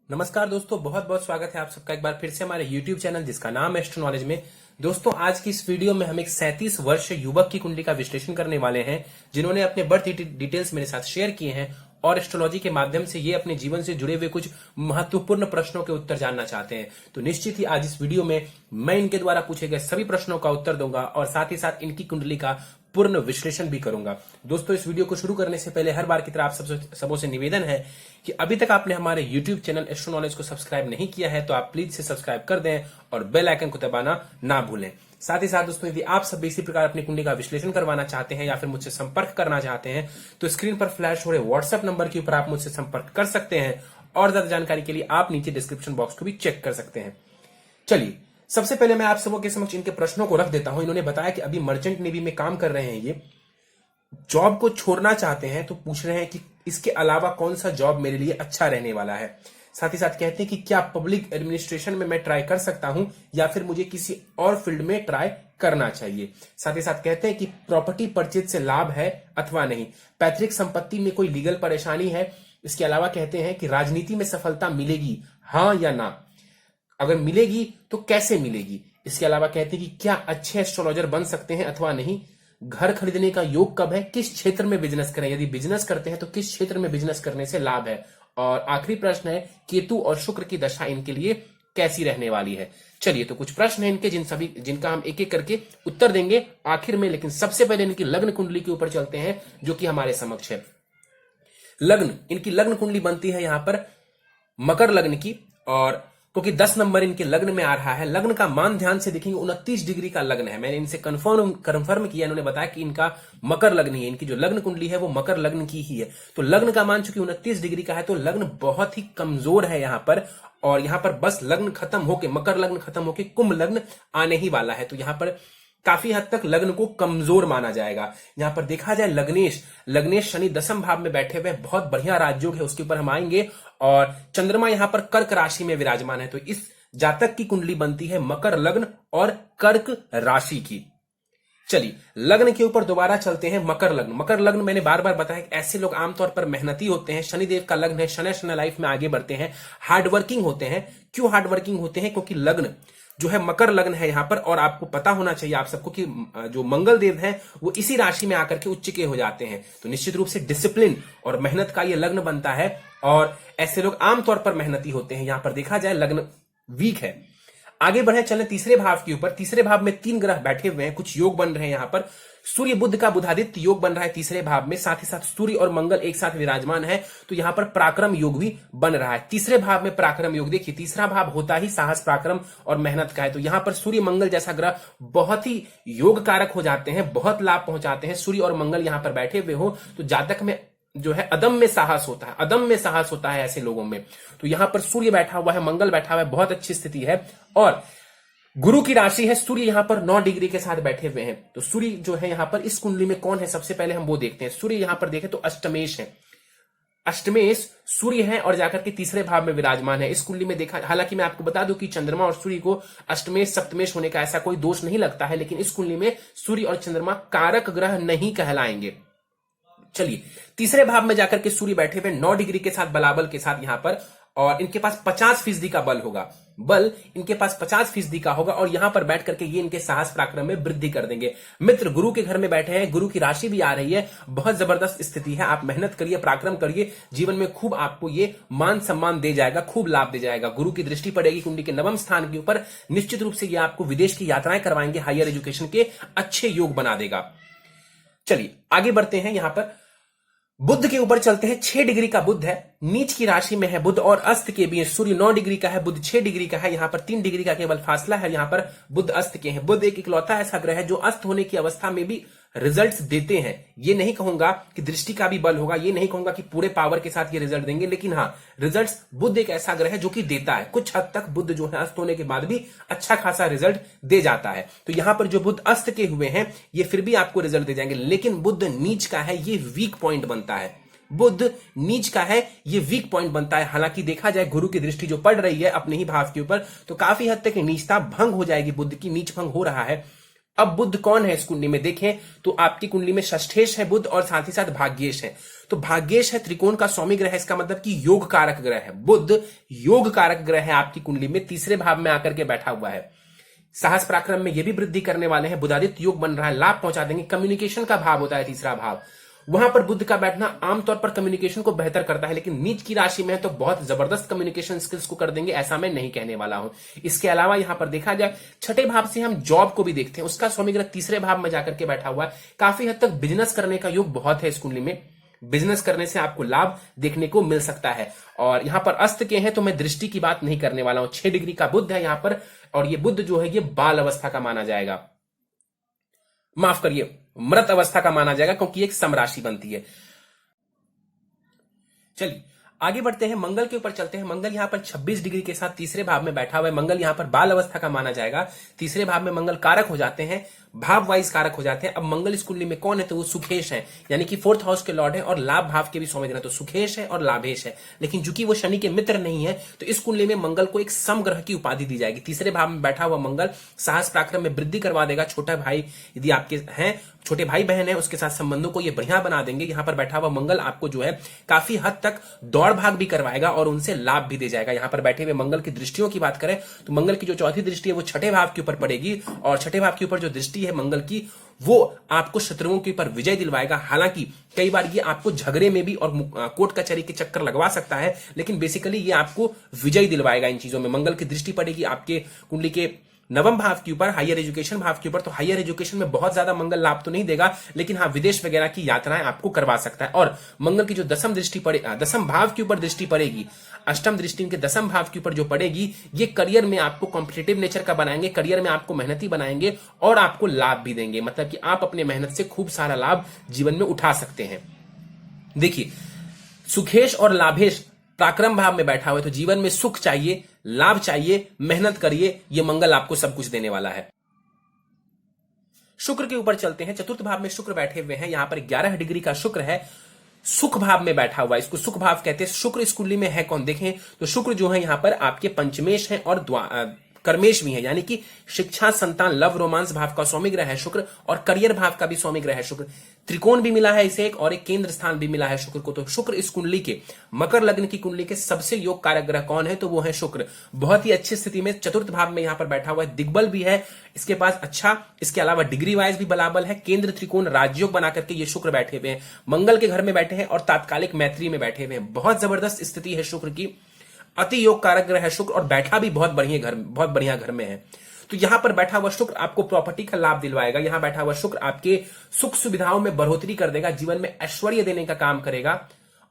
नमस्कार दोस्तों, बहुत बहुत स्वागत है आप सबका एक बार फिर से हमारे YouTube चैनल जिसका नाम है एस्ट्रो नॉलेज में। दोस्तों, आज की इस वीडियो में हम एक 37 वर्ष युवक की कुंडली का विश्लेषण करने वाले हैं जिन्होंने अपने बर्थ डिटेल्स मेरे साथ शेयर किए हैं और एस्ट्रोलॉजी के माध्यम से ये अपने जीवन से जुड़े हुए कुछ महत्वपूर्ण प्रश्नों के उत्तर जानना चाहते हैं। तो निश्चित ही आज इस वीडियो में मैं इनके द्वारा पूछे गए सभी प्रश्नों का उत्तर दूंगा और साथ ही साथ इनकी कुंडली का पूर्ण विश्लेषण भी करूंगा। दोस्तों, इस वीडियो को शुरू करने से पहले हर बार की तरह आप सबों से निवेदन है कि अभी तक आपने हमारे YouTube चैनल एस्ट्रो नॉलेज को सब्सक्राइब नहीं किया है तो आप प्लीज से सब्सक्राइब कर दें और बेल आइकन को दबाना ना भूलें। साथ ही साथ दोस्तों, यदि आप सब इसी प्रकार अपनी कुंडली का विश्लेषण करवाना चाहते हैं या फिर मुझसे संपर्क करना चाहते हैं तो स्क्रीन पर फ्लैश हो रहे व्हाट्सएप नंबर के ऊपर आप मुझसे संपर्क कर सकते हैं और ज्यादा जानकारी के लिए आप नीचे डिस्क्रिप्शन बॉक्स को भी चेक कर सकते हैं। चलिए, सबसे पहले मैं आप सबों के समक्ष इनके प्रश्नों को रख देता हूं। इन्होंने बताया कि अभी मर्चेंट नेवी में काम कर रहे हैं, ये जॉब को छोड़ना चाहते हैं तो पूछ रहे हैं कि इसके अलावा कौन सा जॉब मेरे लिए अच्छा रहने वाला है। साथ ही साथ कहते हैं कि क्या पब्लिक एडमिनिस्ट्रेशन में मैं ट्राई कर सकता हूं या फिर मुझे किसी और फील्ड में ट्राई करना चाहिए। साथ ही साथ कहते हैं कि प्रॉपर्टी परचेज से लाभ है अथवा नहीं, पैतृक संपत्ति में कोई लीगल परेशानी है। इसके अलावा कहते हैं कि राजनीति में सफलता मिलेगी, हाँ या ना, अगर मिलेगी तो कैसे मिलेगी। इसके अलावा कहते हैं कि क्या अच्छे एस्ट्रोलॉजर बन सकते हैं अथवा नहीं, घर खरीदने का योग कब है, किस क्षेत्र में बिजनेस करें, यदि बिजनेस करते हैं तो किस क्षेत्र में बिजनेस करने से लाभ है। और आखिरी प्रश्न है केतु और शुक्र की दशा इनके लिए कैसी रहने वाली है। चलिए, तो कुछ प्रश्न हैं इनके जिनका हम एक एक करके उत्तर देंगे आखिर में, लेकिन सबसे पहले इनकी लग्न कुंडली के ऊपर चलते हैं जो कि हमारे समक्ष है। इनकी लग्न कुंडली बनती है यहां पर मकर लग्न की, और क्योंकि 10 नंबर इनके लग्न में आ रहा है, लग्न का मान ध्यान से देखेंगे 29 डिग्री का लग्न है। मैंने इनसे कंफर्म किया, इन्होंने बताया कि इनका मकर लग्न ही है, इनकी जो लग्न कुंडली है वो मकर लग्न की ही है। तो लग्न का मान चूंकि 29 डिग्री का है तो लग्न बहुत ही कमजोर है यहां पर, और यहां पर बस लग्न खत्म होके, मकर लग्न खत्म होके कुंभ लग्न आने ही वाला है। तो यहां पर काफी हद तक लग्न को कमजोर माना जाएगा। यहां पर देखा जाए लग्नेश शनि 10वें भाव में बैठे हुए, बहुत बढ़िया राजयोग है, उसके ऊपर हम आएंगे। और चंद्रमा यहां पर कर्क राशि में विराजमान है, तो इस जातक की कुंडली बनती है मकर लग्न और कर्क राशि की। चलिए, लग्न के ऊपर दोबारा चलते हैं। मकर लग्न मैंने बार बार बताया कि ऐसे लोग आमतौर पर मेहनती होते हैं, शनिदेव का लग्न है, शनि लाइफ में आगे बढ़ते हैं, हार्डवर्किंग होते हैं। क्यों हार्डवर्किंग होते हैं? क्योंकि लग्न जो है मकर लग्न है यहां पर, और आपको पता होना चाहिए आप सबको कि जो मंगल देव हैं वो इसी राशि में आकर के उच्च के हो जाते हैं। तो निश्चित रूप से डिसिप्लिन और मेहनत का ये लग्न बनता है और ऐसे लोग आमतौर पर मेहनती होते हैं। यहां पर देखा जाए लग्न वीक है। आगे बढ़े, चले तीसरे भाव के ऊपर। तीसरे भाव में 3 ग्रह बैठे हुए हैं, कुछ योग बन रहे हैं यहां पर। सूर्य बुध का बुधादित्य योग बन रहा है तीसरे भाव में, साथ ही साथ सूर्य और मंगल एक साथ विराजमान है, तो यहां पर पराक्रम योग भी बन रहा है। तीसरे भाव में पराक्रम योग, देखिए तीसरा भाव होता ही साहस, पराक्रम और मेहनत का है, तो यहां पर सूर्य मंगल जैसा ग्रह बहुत ही योग कारक हो जाते हैं, बहुत लाभ पहुंचाते हैं। सूर्य और मंगल यहां पर बैठे हुए हो तो जातक में जो है अदम्य साहस होता है ऐसे लोगों में। तो यहां पर सूर्य बैठा हुआ है, मंगल बैठा हुआ है, बहुत अच्छी स्थिति है। और गुरु की राशि है, सूर्य यहां पर 9 डिग्री के साथ बैठे हुए हैं। तो सूर्य जो है यहां पर इस कुंडली में कौन है, सबसे पहले हम वो देखते हैं। सूर्य यहां पर देखें तो अष्टमेश है, अष्टमेश सूर्य है और जाकर के तीसरे भाव में विराजमान है। इस कुंडली में देखा, हालांकि मैं आपको बता दूं कि चंद्रमा और सूर्य को अष्टमेश सप्तमेश होने का ऐसा कोई दोष नहीं लगता है, लेकिन इस कुंडली में सूर्य और चंद्रमा कारक ग्रह नहीं कहलाएंगे। चलिए, तीसरे भाव में जाकर के सूर्य बैठे हुए 9 डिग्री के साथ बलाबल के साथ यहां पर, और इनके पास 50% का बल इनके पास 50% का होगा, और यहां पर बैठ करके ये इनके साहस पराक्रम में वृद्धि कर देंगे। मित्र गुरु के घर में बैठे हैं, गुरु की राशि भी आ रही है, बहुत जबरदस्त स्थिति है। आप मेहनत करिए, पराक्रम करिए, जीवन में खूब आपको ये मान सम्मान दे जाएगा, खूब लाभ दे जाएगा। गुरु की दृष्टि पड़ेगी कुंडली के 9वें स्थान के ऊपर, निश्चित रूप से ये आपको विदेश की यात्राएं करवाएंगे, हायर एजुकेशन के अच्छे योग बना देगा। चलिए आगे बढ़ते हैं। यहां पर बुध के ऊपर चलते हैं। 6 डिग्री का बुध है, नीच की राशि में है बुध, और अस्त के भी है। सूर्य 9 डिग्री का है, बुध 6 डिग्री का है, यहां पर 3 डिग्री का केवल फासला है। यहां पर बुध अस्त के हैं। बुध एक इकलौता ऐसा ग्रह है जो अस्त होने की अवस्था में भी रिजल्ट्स देते हैं। ये नहीं कहूंगा कि दृष्टि का भी बल होगा, ये नहीं कहूंगा कि पूरे पावर के साथ ये रिजल्ट देंगे, लेकिन हाँ, रिजल्ट्स बुध एक ऐसा ग्रह है जो कि देता है। कुछ हद तक बुध जो है अस्त होने के बाद भी अच्छा खासा रिजल्ट दे जाता है। तो यहां पर जो बुध अस्त के हुए हैं ये फिर भी आपको रिजल्ट दे जाएंगे, लेकिन बुध नीच का है, ये वीक पॉइंट बनता है। बुध नीच का है, ये वीक पॉइंट बनता है। हालांकि देखा जाए गुरु की दृष्टि जो पड़ रही है अपने ही भाव के ऊपर, तो काफी हद तक नीचता भंग हो जाएगी, बुध की नीच भंग हो रहा है। अब बुध कौन है इस कुंडली में देखें तो आपकी कुंडली में षष्ठेश है बुध और साथ ही साथ भाग्येश है। तो भाग्येश है त्रिकोण का स्वामी ग्रह है, इसका मतलब कि योग कारक ग्रह है। बुध योग कारक ग्रह है, आपकी कुंडली में तीसरे भाव में आकर के बैठा हुआ है। साहस पराक्रम में ये भी वृद्धि करने वाले हैं। बुधादित्य योग बन रहा है, लाभ पहुंचा देंगे। कम्युनिकेशन का भाव होता है तीसरा भाव, वहां पर बुध का बैठना आमतौर पर कम्युनिकेशन को बेहतर करता है, लेकिन नीच की राशि में है तो बहुत जबरदस्त कम्युनिकेशन स्किल्स को कर देंगे, ऐसा मैं नहीं कहने वाला हूं। इसके अलावा यहां पर देखा जाए छठे भाव से हम जॉब को भी देखते हैं, उसका स्वामी ग्रह तीसरे भाव में जाकर के बैठा हुआ है। काफी हद तक बिजनेस करने का योग बहुत है इस कुंडली में, बिजनेस करने से आपको लाभ देखने को मिल सकता है। और यहां पर अस्त के हैं तो मैं दृष्टि की बात नहीं करने वाला हूं। 6 डिग्री का बुध है यहां पर, और ये बुध जो है ये बाल अवस्था का माना जाएगा, माफ करिए मृत अवस्था का माना जाएगा, क्योंकि एक समराशि बनती है। चलिए आगे बढ़ते हैं, मंगल के ऊपर चलते हैं। मंगल यहां पर 26 डिग्री के साथ तीसरे भाव में बैठा हुआ है। मंगल यहां पर बाल अवस्था का माना जाएगा। तीसरे भाव में मंगल कारक हो जाते हैं, भाव वाइज कारक हो जाते हैं। अब मंगल इस कुंडली में कौन है तो वो सुखेश है, यानी कि 4th हाउस के लॉर्ड है और लाभ भाव के भी स्वामी ग्रह, तो सुखेश है और लाभेश है। लेकिन चूंकि वो शनि के मित्र नहीं है तो इस कुंडली में मंगल को एक समग्रह की उपाधि दी जाएगी। तीसरे भाव में बैठा हुआ मंगल साहस पराक्रम में वृद्धि करवा देगा। छोटा भाई यदि आपके हैं, छोटे भाई बहन है, उसके साथ संबंधों को ये बढ़िया बना देंगे। यहां पर बैठा हुआ मंगल आपको जो है काफी हद तक दौड़ भाग भी करवाएगा और उनसे लाभ भी दे जाएगा। यहां पर बैठे हुए मंगल की दृष्टियों की बात करें तो मंगल की जो चौथी दृष्टि है वो छठे भाव के ऊपर पड़ेगी, और छठे भाव के ऊपर जो दृष्टि है मंगल की वो आपको शत्रुओं के ऊपर विजय दिलवाएगा। हालांकि कई बार ये आपको झगड़े में भी और कोर्ट कचहरी के चक्कर लगवा सकता है, लेकिन बेसिकली ये आपको विजय दिलवाएगा इन चीजों में। मंगल की दृष्टि पड़ेगी आपके कुंडली के नवम भाव के ऊपर, हायर एजुकेशन भाव के ऊपर, तो हायर एजुकेशन में बहुत ज्यादा मंगल लाभ तो नहीं देगा, लेकिन हाँ विदेश वगैरह की यात्राएं आपको करवा सकता है। और मंगल की जो दसम दृष्टि पड़े, दसम भाव के ऊपर दृष्टि पड़ेगी, अष्टम दृष्टि के दसम भाव के ऊपर जो पड़ेगी, ये करियर में आपको कॉम्पिटिटिव नेचर का बनाएंगे, करियर में आपको मेहनती बनाएंगे और आपको लाभ भी देंगे। मतलब कि आप अपने मेहनत से खूब सारा लाभ जीवन में उठा सकते हैं। देखिए सुखेश और लाभेश पराक्रम भाव में बैठा हुआ है, तो जीवन में सुख चाहिए, लाभ चाहिए, मेहनत करिए, ये मंगल आपको सब कुछ देने वाला है। शुक्र के ऊपर चलते हैं। चतुर्थ भाव में शुक्र बैठे हुए हैं, यहां पर 11 डिग्री का शुक्र है, सुख भाव में बैठा हुआ है, इसको सुख भाव कहते हैं। शुक्र इस कुंडली में है कौन, देखें तो शुक्र जो है यहां पर आपके पंचमेश है और कर्मेश भी है, यानी कि शिक्षा, संतान, लव, रोमांस भाव का स्वामी ग्रह है शुक्र, और करियर भाव का भी स्वामी ग्रह है शुक्र। त्रिकोण भी मिला है इसे एक, और एक केंद्र स्थान भी मिला है शुक्र को। तो शुक्र इस कुंडली के, मकर लग्न की कुंडली के सबसे योग कारक ग्रह कौन है तो वो है शुक्र। बहुत ही अच्छी स्थिति में चतुर्थ भाव में यहां पर बैठा हुआ है, दिग्बल भी है इसके पास अच्छा, इसके अलावा डिग्री वाइज भी बलाबल है। केंद्र त्रिकोण राजयोग बना करके ये शुक्र बैठे हुए हैं, मंगल के घर में बैठे हैं और तात्कालिक मैत्री में बैठे हुए हैं। बहुत जबरदस्त स्थिति है शुक्र की, अति योग कारक ग्रह है शुक्र, और बैठा भी बहुत बढ़िया घर में है। तो यहां पर बैठा हुआ शुक्र आपको प्रॉपर्टी का लाभ दिलवाएगा। यहां बैठा हुआ शुक्र आपके सुख सुविधाओं में बढ़ोतरी कर देगा, जीवन में ऐश्वर्य देने का काम करेगा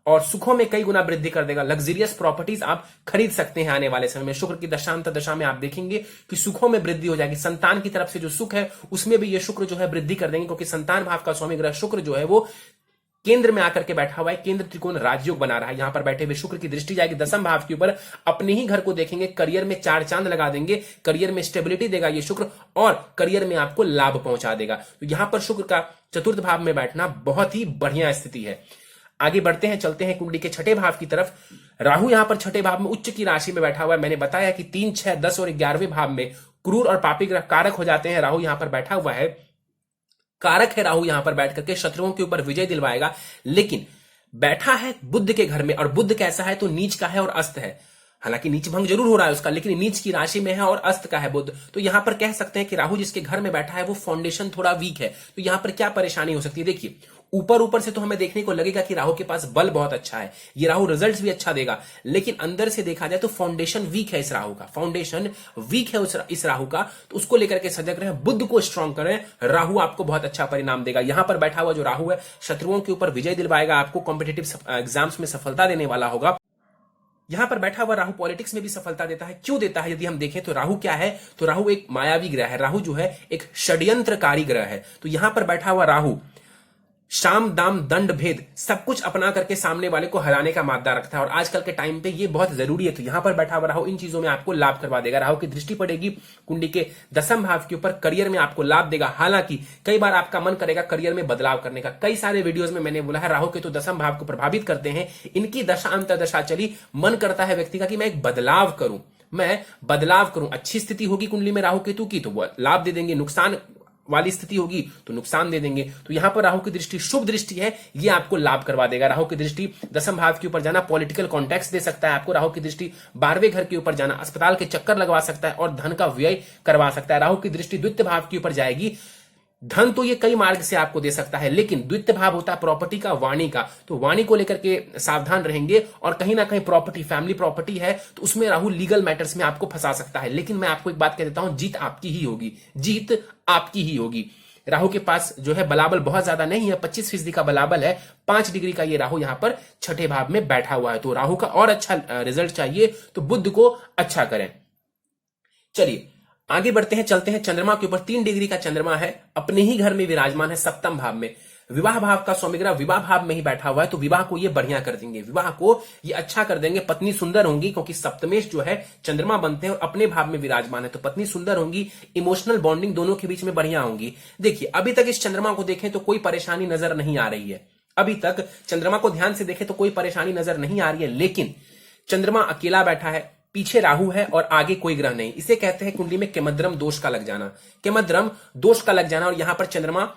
और सुखों में कई गुना वृद्धि कर देगा। लग्जरियस प्रॉपर्टीज आप खरीद सकते हैं आने वाले समय में। शुक्र की दशांत दशा में आप देखेंगे कि सुखों में वृद्धि हो जाएगी। संतान की तरफ से जो सुख है उसमें भी ये शुक्र जो है वृद्धि कर देंगे, क्योंकि संतान भाव का स्वामी ग्रह शुक्र जो है वो केंद्र में आकर के बैठा हुआ है, केंद्र त्रिकोण राजयोग बना रहा है। यहां पर बैठे हुए शुक्र की दृष्टि जाएगी दसम भाव के ऊपर, अपने ही घर को देखेंगे, करियर में 4 चांद लगा देंगे, करियर में स्टेबिलिटी देगा ये शुक्र और करियर में आपको लाभ पहुंचा देगा। तो यहां पर शुक्र का चतुर्थ भाव में बैठना बहुत ही बढ़िया स्थिति है। आगे बढ़ते हैं, चलते हैं कुंडली के छठे भाव की तरफ। राहु यहां पर छठे भाव में उच्च की राशि में बैठा हुआ है। मैंने बताया कि 3, 6, 10 और 11वें भाव में क्रूर और पापी ग्रह कारक हो जाते हैं। राहु यहां पर बैठा हुआ है, कारक है राहु, यहां पर बैठ करके शत्रुओं के ऊपर विजय दिलवाएगा। लेकिन बैठा है बुध के घर में, और बुध कैसा है तो नीच का है और अस्त है। हालांकि नीच भंग जरूर हो रहा है उसका, लेकिन नीच की राशि में है और अस्त का है बुध। तो यहां पर कह सकते हैं कि राहु जिसके घर में बैठा है वो फाउंडेशन थोड़ा वीक है। तो यहां पर क्या परेशानी हो सकती है, देखिए ऊपर से तो हमें देखने को लगेगा कि राहु के पास बल बहुत अच्छा है, ये राहु रिजल्ट्स भी अच्छा देगा, लेकिन अंदर से देखा जाए तो फाउंडेशन वीक है इस राहु का, फाउंडेशन वीक है इस राहु का। तो उसको लेकर के सजग रहे, बुध को स्ट्रांग करें, राहु आपको बहुत अच्छा परिणाम देगा। यहां पर बैठा हुआ जो राहु है शत्रुओं के ऊपर विजय दिलवाएगा, आपको कॉम्पिटिटिव एग्जाम्स में सफलता देने वाला होगा। यहां पर बैठा हुआ राहु पॉलिटिक्स में भी सफलता देता है। क्यों देता है यदि हम देखें तो राहु क्या है, तो राहु एक मायावी ग्रह है, राहु जो है एक षड्यंत्रकारी ग्रह है। तो यहां पर बैठा हुआ राहु शाम दाम दंड भेद सब कुछ अपना करके सामने वाले को हराने का मादा रखता है, और आजकल के टाइम पे ये बहुत जरूरी है। तो यहां पर बैठा हुआ राहु इन चीजों में आपको लाभ करवा देगा। राहु की दृष्टि पड़ेगी कुंडली के दसम भाव के ऊपर, करियर में आपको लाभ देगा। हालांकि कई बार आपका मन करेगा करियर में बदलाव करने का। कई सारे वीडियोज में मैंने बोला है राहु के तो दसम भाव को प्रभावित करते हैं, इनकी दशा अंतर्दशा चली, मन करता है व्यक्ति का कि मैं एक बदलाव करूं, मैं बदलाव करूं। अच्छी स्थिति होगी कुंडली में राहु केतु की तो वो लाभ दे देंगे, नुकसान वाली स्थिति होगी तो नुकसान दे देंगे। तो यहां पर राहु की दृष्टि शुभ दृष्टि है, ये आपको लाभ करवा देगा। राहु की दृष्टि दसम भाव के ऊपर जाना पॉलिटिकल कॉन्टेक्स्ट दे सकता है आपको। राहु की दृष्टि 12वें घर के ऊपर जाना अस्पताल के चक्कर लगवा सकता है और धन का व्यय करवा सकता है। राहु की दृष्टि द्वितीय भाव के ऊपर जाएगी, धन तो ये कई मार्ग से आपको दे सकता है, लेकिन द्वितीय भाव होता है प्रॉपर्टी का, वाणी का, तो वाणी को लेकर के सावधान रहेंगे। और कहीं ना कहीं प्रॉपर्टी, फैमिली प्रॉपर्टी है तो उसमें राहु लीगल मैटर्स में आपको फंसा सकता है। लेकिन मैं आपको एक बात कह देता हूं, जीत आपकी ही होगी, जीत आपकी ही होगी। राहु के पास जो है बलाबल बहुत ज्यादा नहीं है, 25% का बलाबल है, 5 डिग्री का ये राहु यहां पर छठे भाव में बैठा हुआ है। तो राहु का और अच्छा रिजल्ट चाहिए तो बुध को अच्छा करें। चलिए आगे बढ़ते हैं, चलते हैं चंद्रमा के ऊपर। 3 डिग्री का चंद्रमा है, अपने ही घर में विराजमान है, सप्तम भाव में। विवाह भाव का स्वामी ग्रह विवाह भाव में ही बैठा हुआ है, तो विवाह को ये बढ़िया कर देंगे, विवाह को ये अच्छा कर देंगे। पत्नी सुंदर होंगी क्योंकि सप्तमेश जो है चंद्रमा बनते हैं और अपने भाव में विराजमान है, तो पत्नी सुंदर होंगी, इमोशनल बॉन्डिंग दोनों के बीच में बढ़िया होंगी। देखिए अभी तक इस चंद्रमा को देखें तो कोई परेशानी नजर नहीं आ रही है, अभी तक चंद्रमा को ध्यान से देखें तो कोई परेशानी नजर नहीं आ रही है। लेकिन चंद्रमा अकेला बैठा है, पीछे राहु है और आगे कोई ग्रह नहीं, इसे कहते हैं कुंडली में केमद्रम दोष का लग जाना, केमद्रम दोष का लग जाना। और यहां पर चंद्रमा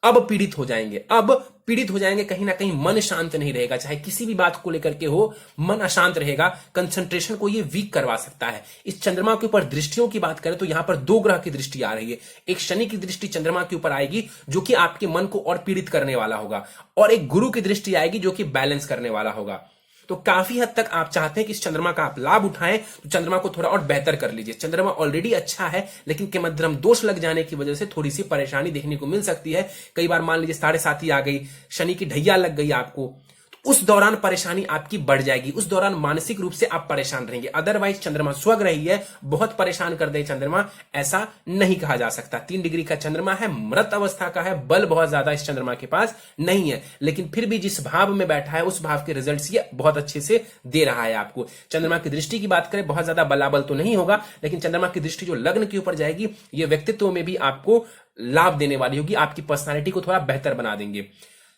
अब पीड़ित हो जाएंगे, अब पीड़ित हो जाएंगे, कहीं ना कहीं मन शांत नहीं रहेगा, चाहे किसी भी बात को लेकर के हो, मन अशांत रहेगा, कंसंट्रेशन को ये वीक करवा सकता है। इस चंद्रमा के ऊपर दृष्टियों की बात करें तो यहां पर 2 ग्रह की दृष्टि आ रही है। एक शनि की दृष्टि चंद्रमा के ऊपर आएगी जो कि आपके मन को और पीड़ित करने वाला होगा, और एक गुरु की दृष्टि आएगी जो कि बैलेंस करने वाला होगा। तो काफी हद तक आप चाहते हैं कि इस चंद्रमा का आप लाभ उठाएं, तो चंद्रमा को थोड़ा और बेहतर कर लीजिए। चंद्रमा ऑलरेडी अच्छा है, लेकिन केमद्रम दोष लग जाने की वजह से थोड़ी सी परेशानी देखने को मिल सकती है। कई बार मान लीजिए 7.5 आ गई, शनि की ढैया लग गई आपको, तो उस दौरान परेशानी आपकी बढ़ जाएगी, उस दौरान मानसिक रूप से आप परेशान रहेंगे। अदरवाइज चंद्रमा स्वग्रह ही है, बहुत परेशान कर दे चंद्रमा, ऐसा नहीं कहा जा सकता। 3 डिग्री का चंद्रमा है, मृत अवस्था का है, बल बहुत ज्यादा इस चंद्रमा के पास नहीं है, लेकिन फिर भी जिस भाव में बैठा है उस भाव के रिजल्ट्स ये बहुत अच्छे से दे रहा है आपको। चंद्रमा की दृष्टि की बात करें, बहुत ज्यादा बलाबल तो नहीं होगा, लेकिन चंद्रमा की दृष्टि जो लग्न के ऊपर जाएगी ये व्यक्तित्व में भी आपको लाभ देने वाली होगी, आपकी पर्सनैलिटी को थोड़ा बेहतर बना देंगे।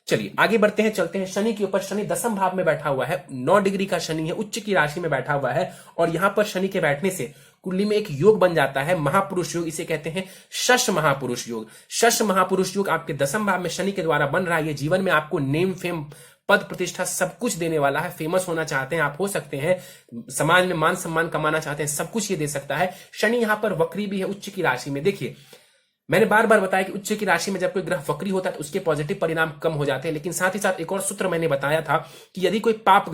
चलिए आगे बढ़ते हैं, चलते हैं शनि के ऊपर। शनि दसम भाव में बैठा हुआ है, 9 डिग्री का शनि है, उच्च की राशि में बैठा हुआ है, और यहां पर शनि के बैठने से कुंडली में एक योग बन जाता है, महापुरुष योग, इसे कहते हैं शश महापुरुष योग। शश महापुरुष योग आपके दसम भाव में शनि के द्वारा बन रहा है। ये जीवन में आपको नेम फेम, पद प्रतिष्ठा सब कुछ देने वाला है। फेमस होना चाहते हैं आप, हो सकते हैं, समाज में मान सम्मान कमाना चाहते हैं, सब कुछ ये दे सकता है। शनि यहां पर वक्री भी है उच्च की राशि में। देखिए मैंने बार बार बताया कि उच्च की राशि में जब कोई ग्रह वक्री होता है तो उसके पॉजिटिव परिणाम कम हो जाते हैं, लेकिन साथ ही साथ एक और सूत्र मैंने बताया था कि यदि कोई पाप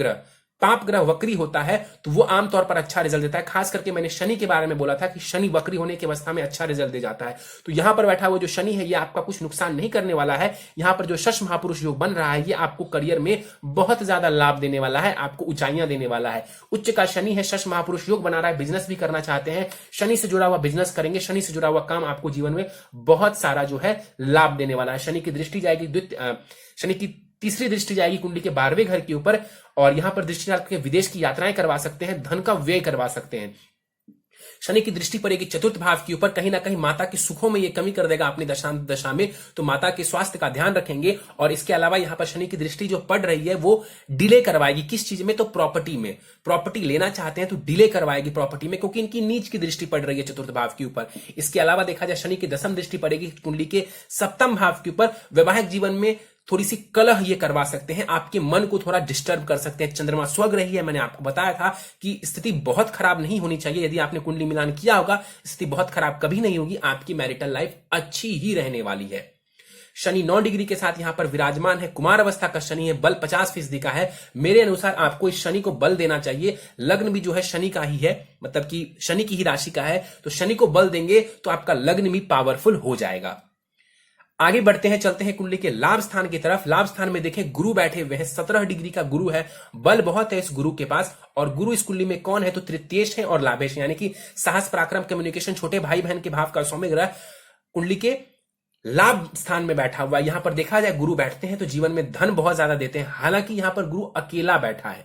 ग्रह वक्री होता है तो वो आमतौर पर अच्छा रिजल्ट देता है। खास करके मैंने शनि के बारे में बोला था कि शनि वक्री होने की अवस्था में अच्छा रिजल्ट दे जाता है। तो यहां पर बैठा हुआ जो शनि है ये आपका कुछ नुकसान नहीं करने वाला है। यहां पर जो शश महापुरुष योग बन रहा है ये आपको करियर में बहुत ज्यादा लाभ देने वाला है, आपको ऊंचाइयां देने वाला है। उच्च का शनि है, शश महापुरुष योग बना रहा है, बिजनेस भी करना चाहते हैं, शनि से जुड़ा हुआ बिजनेस करेंगे, शनि से जुड़ा हुआ काम आपको जीवन में बहुत सारा जो है लाभ देने वाला है। शनि की दृष्टि जाएगी, शनि की तीसरी दृष्टि जाएगी कुंडली के 12वें घर के ऊपर, और यहां पर दृष्टि डाल के विदेश की यात्राएं करवा सकते हैं, धन का व्यय करवा सकते हैं। शनि की दृष्टि पड़ेगी चतुर्थ भाव के ऊपर, कहीं ना कहीं माता के सुखों में ये कमी कर देगा अपनी दशा में, तो माता के स्वास्थ्य का ध्यान रखेंगे। और इसके अलावा यहां पर शनि की दृष्टि जो पड़ रही है वो डिले करवाएगी, किस चीज में, तो प्रॉपर्टी में। प्रॉपर्टी लेना चाहते हैं तो डिले करवाएगी प्रॉपर्टी में, क्योंकि इनकी नीच की दृष्टि पड़ रही है चतुर्थ भाव के ऊपर। इसके अलावा देखा जाए शनि की दसम दृष्टि पड़ेगी कुंडली के सप्तम भाव के ऊपर, वैवाहिक जीवन में थोड़ी सी कलह ये करवा सकते हैं, आपके मन को थोड़ा डिस्टर्ब कर सकते हैं। चंद्रमा स्वग्रही है, मैंने आपको बताया था कि स्थिति बहुत खराब नहीं होनी चाहिए। यदि आपने कुंडली मिलान किया होगा स्थिति बहुत खराब कभी नहीं होगी, आपकी मैरिटल लाइफ अच्छी ही रहने वाली है। शनि 9 डिग्री के साथ यहां पर विराजमान है, कुमार अवस्था का शनि है, बल 50% का है। मेरे अनुसार आपको इस शनि को बल देना चाहिए। लग्न भी जो है शनि का ही है, मतलब कि शनि की ही राशि का है, तो शनि को बल देंगे तो आपका लग्न भी पावरफुल हो जाएगा। आगे बढ़ते हैं, चलते हैं कुंडली के लाभ स्थान की तरफ। लाभ स्थान में देखें गुरु बैठे हुए हैं, 17 डिग्री का गुरु है, बल बहुत है इस गुरु के पास। और गुरु इस कुंडली में कौन है, तो तृतीयेश है और लाभेश, यानी कि साहस पराक्रम कम्युनिकेशन, छोटे भाई बहन के भाव का स्वामी ग्रह कुंडली के लाभ स्थान में बैठा हुआ है। यहां पर देखा जाए गुरु बैठते हैं तो जीवन में धन बहुत ज्यादा देते हैं। हालांकि यहां पर गुरु अकेला बैठा है,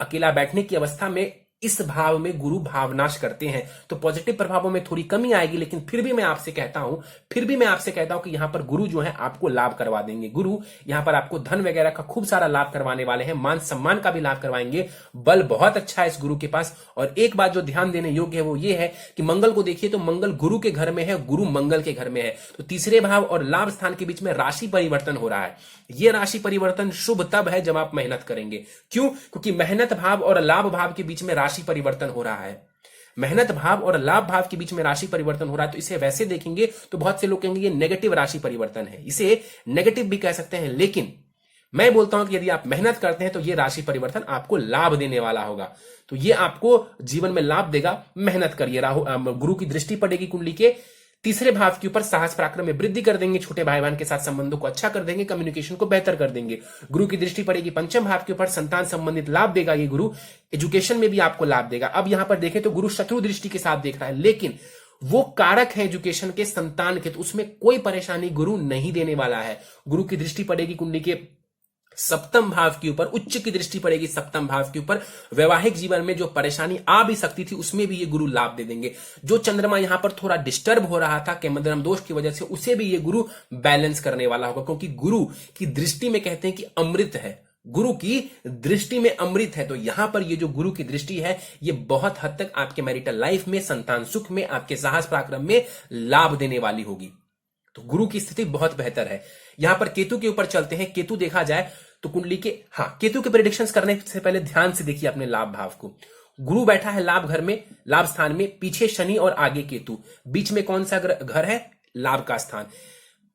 अकेला बैठने की अवस्था में इस भाव में गुरु भावनाश करते हैं। तो पॉजिटिव प्रभावों में थोड़ी कमी आएगी, लेकिन फिर भी मैं आपसे कहता हूं कि यहां पर गुरु जो है आपको लाभ करवा देंगे। गुरु यहां पर आपको धन वगैरह का खूब सारा लाभ करवाने वाले हैं, मान सम्मान का भी लाभ करवाएंगे। बल बहुत अच्छा है इस गुरु के पास। और एक बात जो ध्यान देने योग्य है वो ये है कि मंगल को देखिए तो मंगल गुरु के घर में है, गुरु मंगल के घर में है। तो तीसरे भाव और लाभ स्थान के बीच में राशि परिवर्तन हो रहा है। यह राशि परिवर्तन शुभ तब है जब आप मेहनत करेंगे। क्यों? क्योंकि मेहनत भाव और लाभ भाव के बीच में राशि परिवर्तन हो रहा है। मेहनत भाव और लाभ भाव के बीच में राशि परिवर्तन हो रहा है। तो इसे वैसे देखेंगे तो बहुत से लोग कहेंगे ये नेगेटिव राशि परिवर्तन है, इसे नेगेटिव भी कह सकते हैं, लेकिन मैं बोलता हूं कि यदि आप मेहनत करते हैं तो ये राशि परिवर्तन आपको लाभ देने वाला होगा। तो ये आपको जीवन में लाभ देगा। मेहनत करिए। गुरु की दृष्टि पड़ेगी कुंडली के तीसरे भाव के ऊपर, साहस पराक्रम में वृद्धि कर देंगे, छोटे भाई बहन के साथ संबंधों को अच्छा कर देंगे, कम्युनिकेशन को बेहतर कर देंगे। गुरु की दृष्टि पड़ेगी पंचम भाव के ऊपर, संतान संबंधित लाभ देगा ये गुरु, एजुकेशन में भी आपको लाभ देगा। अब यहां पर देखें तो गुरु शत्रु दृष्टि के साथ देख रहा है, लेकिन वो कारक है एजुकेशन के, संतान के, तो उसमें कोई परेशानी गुरु नहीं देने वाला है। गुरु की दृष्टि पड़ेगी कुंडली के सप्तम भाव के ऊपर, उच्च की दृष्टि पड़ेगी सप्तम भाव के ऊपर। वैवाहिक जीवन में जो परेशानी आ भी सकती थी उसमें भी ये गुरु लाभ दे देंगे। जो चंद्रमा यहां पर थोड़ा डिस्टर्ब हो रहा था केमद्रम दोष की वजह से, उसे भी ये गुरु बैलेंस करने वाला होगा, क्योंकि गुरु की दृष्टि में कहते हैं कि अमृत है, गुरु की दृष्टि में अमृत है। तो यहां पर ये जो गुरु की दृष्टि है ये बहुत हद तक आपके मैरिटल लाइफ में, संतान सुख में, आपके साहस पराक्रम में लाभ देने वाली होगी। तो गुरु की स्थिति बहुत बेहतर है। यहां पर केतु के ऊपर चलते हैं। केतु देखा जाए तो कुंडली के, केतु के प्रेडिक्शंस करने से पहले ध्यान से देखिए अपने लाभ भाव को। गुरु बैठा है लाभ घर में, लाभ स्थान में, पीछे शनि और आगे केतु, बीच में कौन सा घर है? लाभ का स्थान।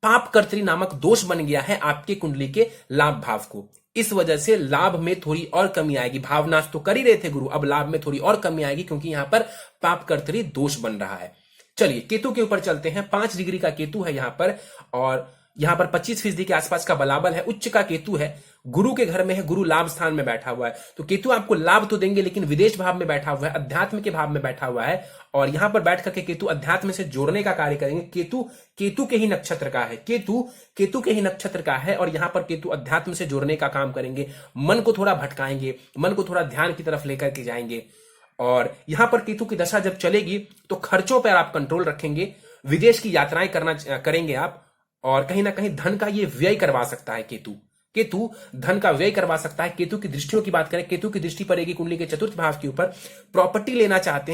पाप कर्त्री नामक दोष बन गया है आपके कुंडली के लाभ भाव को। इस वजह से लाभ में थोड़ी और कमी आएगी। भावनाश तो कर ही रहे थे गुरु, अब लाभ में थोड़ी और कमी आएगी क्योंकि यहां पर पाप कर्त्री दोष बन रहा है। चलिए केतु के ऊपर चलते हैं। 5 डिग्री का केतु है यहां पर, और यहां पर 25% के आसपास का बलाबल है। उच्च का केतु है, गुरु के घर में है, गुरु लाभ स्थान में बैठा हुआ है। तो केतु आपको लाभ तो देंगे, लेकिन विदेश भाव में बैठा हुआ है, अध्यात्म के भाव में बैठा हुआ है, और यहां पर बैठ करके केतु अध्यात्म से जोड़ने का कार्य करेंगे। केतु के ही नक्षत्र का है, केतु के ही नक्षत्र का है, और यहां पर केतु अध्यात्म से जोड़ने का काम करेंगे। मन को थोड़ा भटकाएंगे, मन को थोड़ा ध्यान की तरफ लेकर के जाएंगे। और यहां पर केतु की दशा जब चलेगी तो खर्चों पर आप कंट्रोल रखेंगे, विदेश की यात्राएं करेंगे आप, और कहीं ना कहीं धन का ये व्यय करवा सकता है केतु धन का व्यय करवा सकता है। केतु की दृष्टियों की बात करें, केतु की दृष्टि पड़ेगी कुंडली के चतुर्थ भाव के ऊपर। प्रॉपर्टी लेना चाहते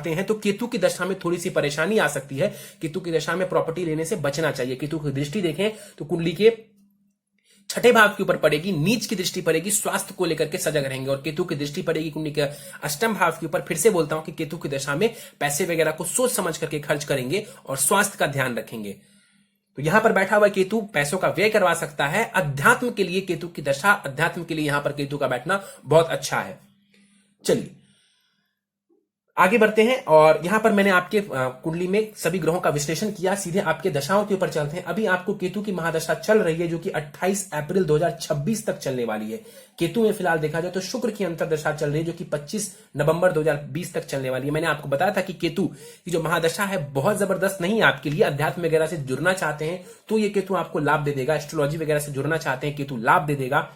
हैं तो केतु की दशा में थोड़ी सी परेशानी आ सकती है। केतु की दशा में प्रॉपर्टी लेने से बचना चाहिए। केतु की दृष्टि देखें तो कुंडली के छठे भाव के ऊपर पड़ेगी, नीच की दृष्टि पड़ेगी, स्वास्थ्य को लेकर के सजग रहेंगे। और केतु की दृष्टि पड़ेगी कुंडली के अष्टम भाव के ऊपर। फिर से बोलता हूं कि केतु की दशा में पैसे वगैरह को सोच समझ करके खर्च करेंगे और स्वास्थ्य का ध्यान रखेंगे। तो यहां पर बैठा हुआ केतु पैसों का व्यय करवा सकता है। अध्यात्म के लिए केतु की दशा, अध्यात्म के लिए यहां पर केतु का बैठना बहुत अच्छा है। चलिए आगे बढ़ते हैं, और यहां पर मैंने आपके कुंडली में सभी ग्रहों का विश्लेषण किया। सीधे आपके दशाओं के ऊपर चलते हैं। अभी आपको केतु की महादशा चल रही है जो कि 28 अप्रैल 2026 तक चलने वाली है। केतु में फिलहाल देखा जाए तो शुक्र की अंतरदशा चल रही है जो कि 25 नवंबर 2020 तक चलने वाली है। मैंने आपको बताया था कि केतु की जो महादशा है बहुत जबरदस्त नहीं है आपके लिए। अध्यात्म वगैरह से जुड़ना चाहते हैं तो ये केतु आपको लाभ दे देगा। एस्ट्रोलॉजी वगैरह से जुड़ना चाहते हैं, केतु लाभ दे देगा।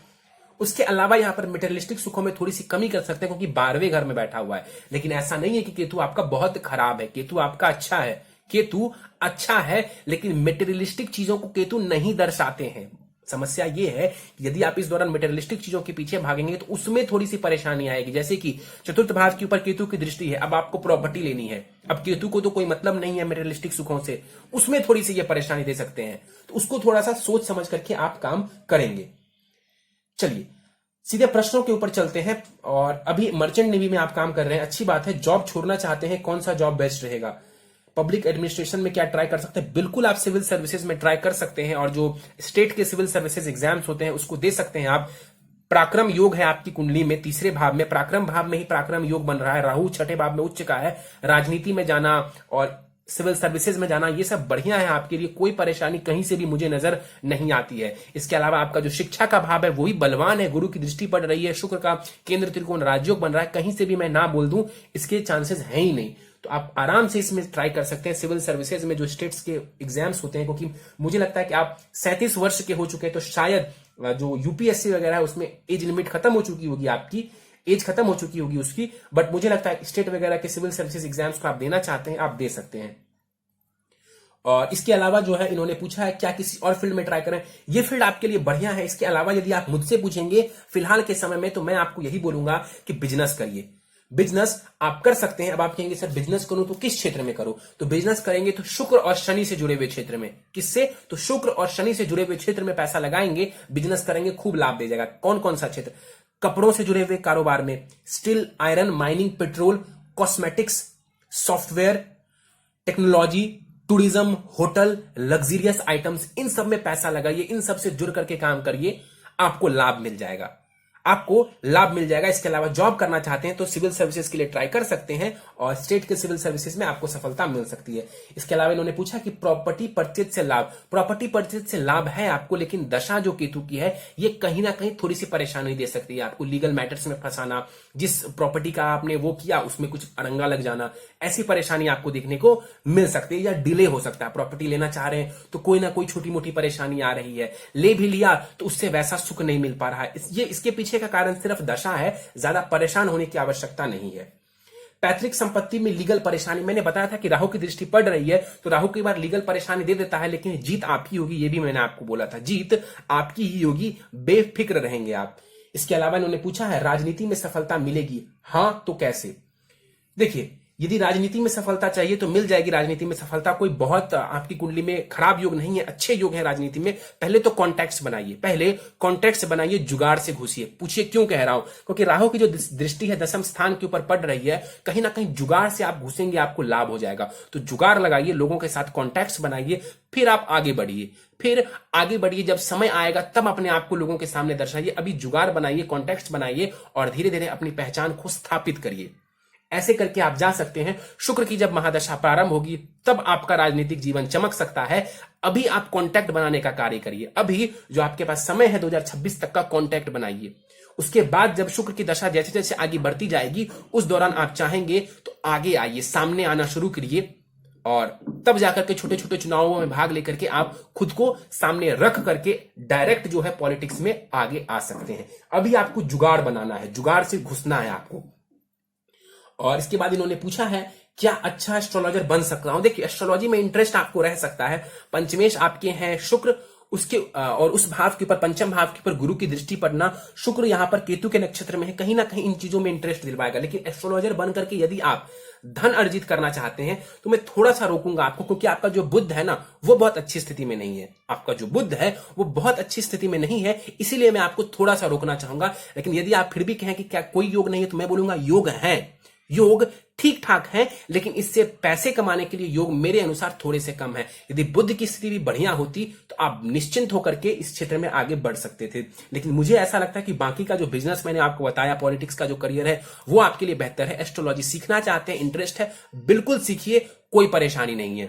उसके अलावा यहां पर मेटेरियलिस्टिक सुखों में थोड़ी सी कमी कर सकते हैं क्योंकि 12वें घर में बैठा हुआ है। लेकिन ऐसा नहीं है कि केतु आपका बहुत खराब है, केतु आपका अच्छा है। केतु अच्छा है, लेकिन मेटेरियलिस्टिक चीजों को केतु नहीं दर्शाते हैं। समस्या ये है कि यदि आप इस दौरान मेटेरियलिस्टिक चीजों के पीछे भागेंगे तो उसमें थोड़ी सी परेशानी आएगी। जैसे कि चतुर्थ भाव के ऊपर केतु की दृष्टि है, अब आपको प्रॉपर्टी लेनी है। अब केतु को तो कोई मतलब नहीं है मेटेरियलिस्टिक सुखों से, उसमें थोड़ी सी ये परेशानी दे सकते हैं। तो उसको थोड़ा सा सोच समझ करके आप काम करेंगे। चलिए सीधे प्रश्नों के ऊपर चलते हैं। और अभी मर्चेंट नेवी में आप काम कर रहे हैं, अच्छी बात है। जॉब छोड़ना चाहते हैं, कौन सा जॉब बेस्ट रहेगा? पब्लिक एडमिनिस्ट्रेशन में क्या ट्राई कर सकते हैं? बिल्कुल आप सिविल सर्विसेज में ट्राई कर सकते हैं, और जो स्टेट के सिविल सर्विसेज एग्जाम्स होते हैं उसको दे सकते हैं आप। पराक्रम योग है आपकी कुंडली में, तीसरे भाव में, पराक्रम भाव में ही पराक्रम योग बन रहा है। राहु छठे भाव में उच्च का है। राजनीति में जाना और सिविल सर्विसेज में जाना ये सब बढ़िया है आपके लिए, कोई परेशानी कहीं से भी मुझे नजर नहीं आती है। इसके अलावा आपका जो शिक्षा का भाव है वही बलवान है, गुरु की दृष्टि पड़ रही है, शुक्र का केंद्र त्रिकोण राजयोग बन रहा है, कहीं से भी मैं ना बोल दूं इसके चांसेस हैं ही नहीं। तो आप आराम से इसमें ट्राई कर सकते हैं सिविल सर्विसेज में जो स्टेट्स के एग्जाम्स होते हैं, क्योंकि मुझे लगता है कि आप 37 वर्ष के हो चुके हैं तो शायद जो यूपीएससी वगैरह है उसमें एज लिमिट खत्म हो चुकी होगी आपकी, एज खत्म हो चुकी होगी उसकी, बट मुझे लगता है स्टेट वगैरह के सिविल सर्विसेज एग्जाम्स को आप देना चाहते हैं, आप दे सकते हैं। और इसके अलावा जो है इन्होंने पूछा है क्या किसी और फील्ड में ट्राई करें। ये फील्ड आपके लिए बढ़िया है। इसके अलावा यदि आप मुझसे पूछेंगे फिलहाल के समय में, तो मैं आपको यही बोलूंगा कि बिजनेस करिए। बिजनेस आप कर सकते हैं। अब आप कहेंगे सर बिजनेस करूं तो किस क्षेत्र में करूं, तो बिजनेस करेंगे तो शुक्र और शनि से जुड़े हुए क्षेत्र में। किससे, तो शुक्र और शनि से जुड़े हुए क्षेत्र में पैसा लगाएंगे, बिजनेस करेंगे, खूब लाभ दे जाएगा। कौन कौन सा क्षेत्र, कपड़ों से जुड़े हुए कारोबार में, steel, iron, mining, petrol, cosmetics, software, technology, tourism, hotel, luxurious items, इन सब में पैसा लगाइए, इन सब से जुड़ करके काम करिए, आपको लाभ मिल जाएगा, आपको लाभ मिल जाएगा। इसके अलावा जॉब करना चाहते हैं तो सिविल सर्विसेज के लिए ट्राई कर सकते हैं और स्टेट के सिविल सर्विसेज में आपको सफलता मिल सकती है। इसके अलावा इन्होंने पूछा कि प्रॉपर्टी परचेज से लाभ। प्रॉपर्टी परचेज से लाभ है आपको, लेकिन दशा जो केतु की है ये कहीं ना कहीं थोड़ी सी परेशानी दे सकती है आपको। लीगल मैटर्स में फंसाना, जिस प्रॉपर्टी का आपने वो किया उसमें कुछ अड़ंगा लग जाना, ऐसी परेशानी आपको देखने को मिल सकती है, या डिले हो सकता है। प्रॉपर्टी लेना चाह रहे हैं तो कोई ना कोई छोटी मोटी परेशानी आ रही है, ले भी लिया तो उससे वैसा सुख नहीं मिल पा रहा है। ये इसके पीछे का कारण सिर्फ दशा है, ज्यादा परेशान होने की आवश्यकता नहीं है। पैतृक संपत्ति में लीगल परेशानी, मैंने बताया था कि राहु की दृष्टि पड़ रही है तो राहु कई बार लीगल परेशानी दे देता है, लेकिन जीत आपकी होगी, ये भी मैंने आपको बोला था, जीत आपकी ही होगी, बेफिक्र रहेंगे आप। इसके अलावा इन्होंने पूछा है राजनीति में सफलता मिलेगी, हां तो कैसे। देखिए, यदि राजनीति में सफलता चाहिए तो मिल जाएगी राजनीति में सफलता। कोई बहुत आपकी कुंडली में खराब योग नहीं है, अच्छे योग है राजनीति में। पहले तो कॉन्टैक्ट्स बनाइए, पहले कॉन्टैक्ट्स बनाइए, जुगाड़ से घुसिए। पूछिए क्यों कह रहा हूं, क्योंकि राहु की जो दृष्टि है दशम स्थान के ऊपर पड़ रही है, कहीं ना कहीं जुगाड़ से आप घुसेंगे, आपको लाभ हो जाएगा। तो जुगाड़ लगाइए, लोगों के साथ कॉन्टैक्ट्स बनाइए, फिर आप आगे बढ़िए, फिर आगे बढ़िए। जब समय आएगा तब अपने आप को लोगों के सामने दर्शाइए। अभी जुगाड़ बनाइए, कॉन्टैक्ट्स बनाइए और धीरे धीरे अपनी पहचान को स्थापित करिए। ऐसे करके आप जा सकते हैं। शुक्र की जब महादशा प्रारंभ होगी तब आपका राजनीतिक जीवन चमक सकता है। अभी आप कांटेक्ट बनाने का कार्य करिए। अभी जो आपके पास समय है 2026 तक का कांटेक्ट बनाइए। उसके बाद जब शुक्र की दशा जैसे जैसे आगे बढ़ती जाएगी, उस दौरान आप चाहेंगे तो आगे आइए, सामने आना शुरू करिए और तब जाकर के छोटे छोटे चुनावों में भाग लेकर के आप खुद को सामने रख करके डायरेक्ट जो है पॉलिटिक्स में आगे आ सकते हैं। अभी आपको जुगाड़ बनाना है, जुगाड़ से घुसना है आपको। और इसके बाद इन्होंने पूछा है क्या अच्छा एस्ट्रोलॉजर बन सकता हूं। देखिए, एस्ट्रोलॉजी में इंटरेस्ट आपको रह सकता है। पंचमेश आपके हैं शुक्र, उसके और उस भाव के ऊपर, पंचम भाव के ऊपर गुरु की दृष्टि पड़ना, शुक्र यहां पर केतु के नक्षत्र में है, कहीं ना कहीं इन चीजों में इंटरेस्ट दिलवाएगा। लेकिन एस्ट्रोलॉजर बन करके यदि आप धन अर्जित करना चाहते हैं तो मैं थोड़ा सा रोकूंगा आपको, क्योंकि आपका जो बुध है ना वो बहुत अच्छी स्थिति में नहीं है। आपका जो बुध है वो बहुत अच्छी स्थिति में नहीं है, इसीलिए मैं आपको थोड़ा सा रोकना चाहूंगा। लेकिन यदि आप फिर भी कहें कि क्या कोई योग नहीं है, तो मैं बोलूंगा योग है, योग ठीक ठाक है, लेकिन इससे पैसे कमाने के लिए योग मेरे अनुसार थोड़े से कम है। यदि बुद्ध की स्थिति भी बढ़िया होती तो आप निश्चिंत होकर के इस क्षेत्र में आगे बढ़ सकते थे। लेकिन मुझे ऐसा लगता है कि बाकी का जो बिजनेस मैंने आपको बताया, पॉलिटिक्स का जो करियर है वो आपके लिए बेहतर है। एस्ट्रोलॉजी सीखना चाहते हैं, इंटरेस्ट है, बिल्कुल सीखिए, कोई परेशानी नहीं है।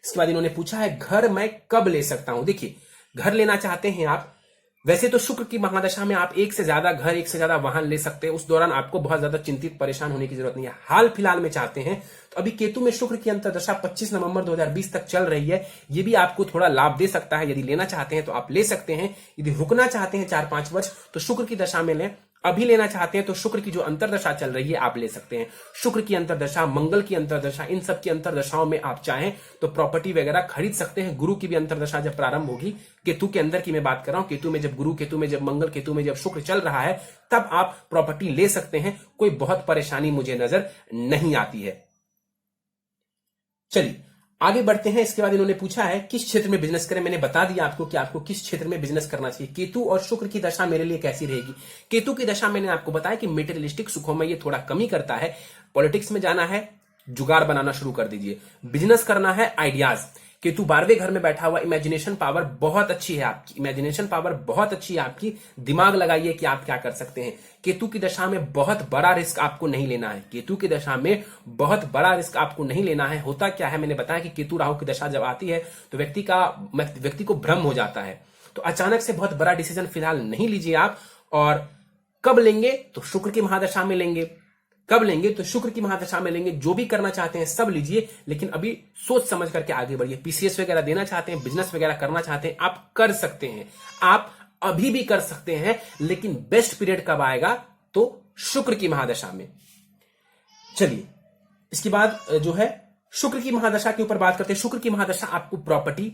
इसके बाद इन्होंने पूछा है घर मैं कब ले सकता हूं। देखिए, घर लेना चाहते हैं आप, वैसे तो शुक्र की महादशा में आप एक से ज्यादा घर, एक से ज्यादा वाहन ले सकते हैं। उस दौरान आपको बहुत ज्यादा चिंतित परेशान होने की जरूरत नहीं है। हाल फिलहाल में चाहते हैं तो अभी केतु में शुक्र की अंतर्दशा 25 नवंबर 2020 तक चल रही है, ये भी आपको थोड़ा लाभ दे सकता है। यदि लेना चाहते हैं तो आप ले सकते हैं। यदि रुकना चाहते हैं 4-5 वर्ष तो शुक्र की दशा में लें। अभी लेना चाहते हैं तो शुक्र की जो अंतर्दशा चल रही है आप ले सकते हैं। शुक्र की अंतर्दशा, मंगल की अंतर्दशा, इन सब की अंतर्दशाओं में आप चाहें तो प्रॉपर्टी वगैरह खरीद सकते हैं। गुरु की भी अंतर्दशा जब प्रारंभ होगी, केतु के अंदर की मैं बात कर रहा हूं, केतु में जब गुरु, केतु में जब मंगल, केतु में जब शुक्र चल रहा है, तब आप प्रॉपर्टी ले सकते हैं। कोई बहुत परेशानी मुझे नजर नहीं आती है। चलिए आगे बढ़ते हैं। इसके बाद इन्होंने पूछा है किस क्षेत्र में बिजनेस करें। मैंने बता दिया आपको कि आपको किस क्षेत्र में बिजनेस करना चाहिए। केतु और शुक्र की दशा मेरे लिए कैसी रहेगी। केतु की दशा मैंने आपको बताया कि मेटेरियलिस्टिक सुखों में ये थोड़ा कमी करता है। पॉलिटिक्स में जाना है, जुगाड़ बनाना शुरू कर दीजिए। बिजनेस करना है, आइडियाज। केतु 12वें घर में बैठा हुआ, इमेजिनेशन पावर बहुत अच्छी है आपकी, इमेजिनेशन पावर बहुत अच्छी है आपकी। दिमाग लगाइए कि आप क्या कर सकते हैं। केतु की दशा में बहुत बड़ा रिस्क आपको नहीं लेना है। केतु की दशा में बहुत बड़ा रिस्क आपको नहीं लेना है। होता क्या है, मैंने बताया कि केतु राहु की दशा जब आती है तो व्यक्ति को भ्रम हो जाता है। तो अचानक से बहुत बड़ा डिसीजन फिलहाल नहीं लीजिए आप। और कब लेंगे तो शुक्र की महादशा में लेंगे। कब लेंगे तो शुक्र की महादशा में लेंगे। जो भी करना चाहते हैं सब लीजिए, लेकिन अभी सोच समझ करके आगे बढ़िए। पीसीएस वगैरह देना चाहते हैं, बिजनेस वगैरह करना चाहते हैं, आप कर सकते हैं। आप अभी भी कर सकते हैं, लेकिन बेस्ट पीरियड कब आएगा तो शुक्र की महादशा में। चलिए इसके बाद जो है शुक्र की महादशा के ऊपर बात करते हैं। शुक्र की महादशा आपको प्रॉपर्टी,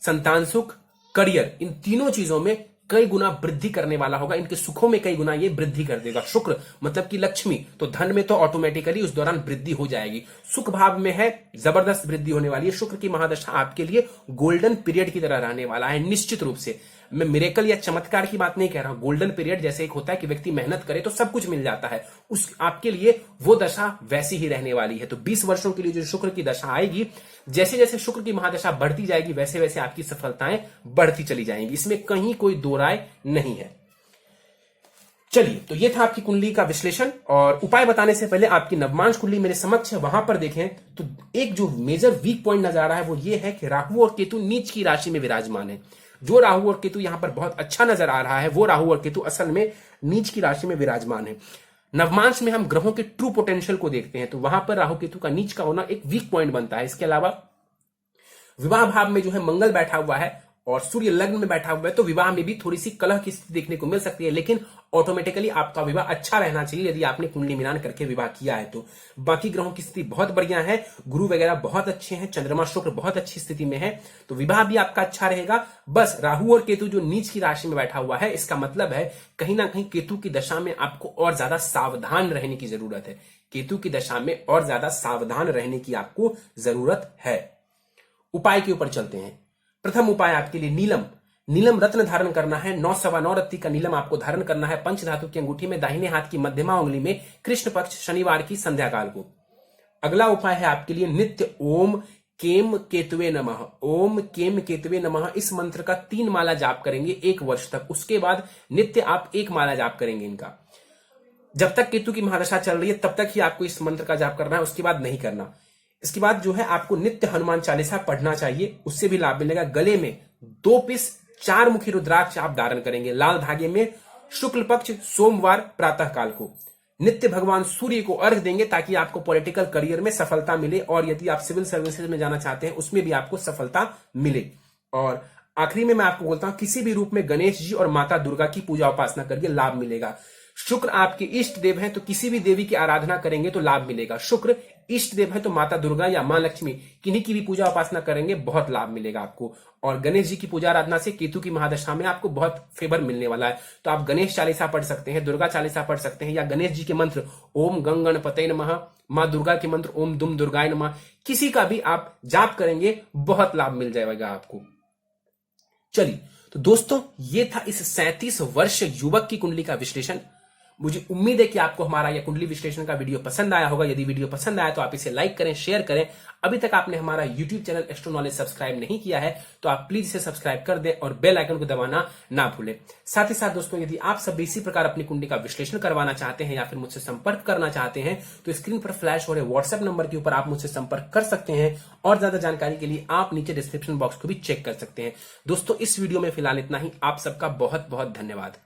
संतान सुख, करियर, इन तीनों चीजों में कई गुना वृद्धि करने वाला होगा। इनके सुखों में कई गुना ये वृद्धि कर देगा। शुक्र मतलब कि लक्ष्मी, तो धन में तो ऑटोमेटिकली उस दौरान वृद्धि हो जाएगी। सुख भाव में है, जबरदस्त वृद्धि होने वाली है। शुक्र की महादशा आपके लिए गोल्डन पीरियड की तरह रहने वाला है निश्चित रूप से। मैं मिरेकल या चमत्कार की बात नहीं कह रहा हूं। गोल्डन पीरियड जैसे एक होता है कि व्यक्ति मेहनत करे तो सब कुछ मिल जाता है, उस आपके लिए वो दशा वैसी ही रहने वाली है। तो 20 वर्षों के लिए जो शुक्र की दशा आएगी, जैसे जैसे शुक्र की महादशा बढ़ती जाएगी वैसे वैसे आपकी सफलताएं बढ़ती चली जाएंगी। इसमें कहीं कोई दो राय नहीं है। चलिए, तो ये था आपकी कुंडली का विश्लेषण। और उपाय बताने से पहले आपकी नवमांश कुंडली मेरे समक्ष है, वहां पर देखें तो एक जो मेजर वीक पॉइंट नजर आ रहा है वो ये है कि राहु और केतु नीच की राशि में विराजमान है। जो राहु और केतु यहां पर बहुत अच्छा नजर आ रहा है, वो राहु और केतु असल में नीच की राशि में विराजमान है। नवमांश में हम ग्रहों के ट्रू पोटेंशियल को देखते हैं, तो वहां पर राहु केतु का नीच का होना एक वीक पॉइंट बनता है। इसके अलावा विवाह भाव में जो है मंगल बैठा हुआ है और सूर्य लग्न में बैठा हुआ है, तो विवाह में भी थोड़ी सी कलह की स्थिति देखने को मिल सकती है, लेकिन ऑटोमेटिकली आपका विवाह अच्छा रहना चाहिए यदि आपने कुंडली मिलान करके विवाह किया है तो। बाकी ग्रहों की स्थिति बहुत बढ़िया है, गुरु वगैरह बहुत अच्छे हैं, चंद्रमा शुक्र बहुत अच्छी स्थिति में है, तो विवाह भी आपका अच्छा रहेगा। बस राहु और केतु जो नीच की राशि में बैठा हुआ है, इसका मतलब है कहीं ना कहीं केतु की दशा में आपको और ज्यादा सावधान रहने की जरूरत है। केतु की दशा में और ज्यादा सावधान रहने की आपको जरूरत है। उपाय के ऊपर चलते हैं। प्रथम उपाय आपके लिए नीलम रत्न धारण करना है। 9 सवा 9 रत्ती का नीलम आपको धारण करना है पंच धातु की अंगूठी में, दाहिने हाथ की मध्यमा उंगली में, कृष्ण पक्ष शनिवार की संध्या काल को। अगला उपाय है आपके लिए नित्य ओम केम केतुवे नमः। ओम केम केतुवे नमः इस मंत्र का 3 माला जाप करेंगे 1 वर्ष तक। उसके बाद नित्य आप 1 माला जाप करेंगे इनका। जब तक केतु की महादशा चल रही है तब तक ही आपको इस मंत्र का जाप करना है, उसके बाद नहीं करना। इसके बाद जो है आपको नित्य हनुमान चालीसा पढ़ना चाहिए, उससे भी लाभ मिलेगा। गले में 2 पीस 4 मुखी रुद्राक्ष आप धारण करेंगे लाल धागे में, शुक्ल पक्ष सोमवार प्रातः काल को। नित्य भगवान सूर्य को अर्घ देंगे ताकि आपको पॉलिटिकल करियर में सफलता मिले, और यदि आप सिविल सर्विसेज में जाना चाहते हैं उसमें भी आपको सफलता मिले। और आखिरी में मैं आपको बोलता हूं किसी भी रूप में गणेश जी और माता दुर्गा की पूजा उपासना करके लाभ मिलेगा। शुक्र आपके इष्ट देव हैं, तो किसी भी देवी की आराधना करेंगे तो लाभ मिलेगा। शुक्र इष्ट देव है तो माता दुर्गा या मां लक्ष्मी किन्हीं की भी पूजा उपासना करेंगे, बहुत लाभ मिलेगा आपको। और गणेश जी की पूजा आराधना से केतु की महादशा में आपको बहुत फेवर मिलने वाला है। तो आप गणेश चालीसा पढ़ सकते हैं, दुर्गा चालीसा पढ़ सकते हैं, या गणेश जी के मंत्र ओम गंग गणपतये नमः, मां दुर्गा के मंत्र ओम दुम दुर्गाय नमः, किसी का भी आप जाप करेंगे बहुत लाभ मिल जाएगा आपको। चलिए, तो दोस्तों ये था इस 37 वर्ष युवक की कुंडली का विश्लेषण। मुझे उम्मीद है कि आपको हमारा यह कुंडली विश्लेषण का वीडियो पसंद आया होगा। यदि वीडियो पसंद आया तो आप इसे लाइक करें, शेयर करें। अभी तक आपने हमारा YouTube channel astro knowledge subscribe नहीं किया है तो आप प्लीज इसे सब्सक्राइब कर दें और बेल आइकन को दबाना ना भूलें। साथ ही साथ दोस्तों, यदि आप सब इसी प्रकार अपनी कुंडली का विश्लेषण करवाना चाहते हैं या फिर मुझसे संपर्क करना चाहते हैं तो स्क्रीन पर फ्लैश हो रहे व्हाट्सएप नंबर के ऊपर आप मुझसे संपर्क कर सकते हैं, और ज्यादा जानकारी के लिए आप नीचे डिस्क्रिप्शन बॉक्स को भी चेक कर सकते हैं। दोस्तों, इस वीडियो में फिलहाल इतना ही। आप सबका बहुत बहुत धन्यवाद।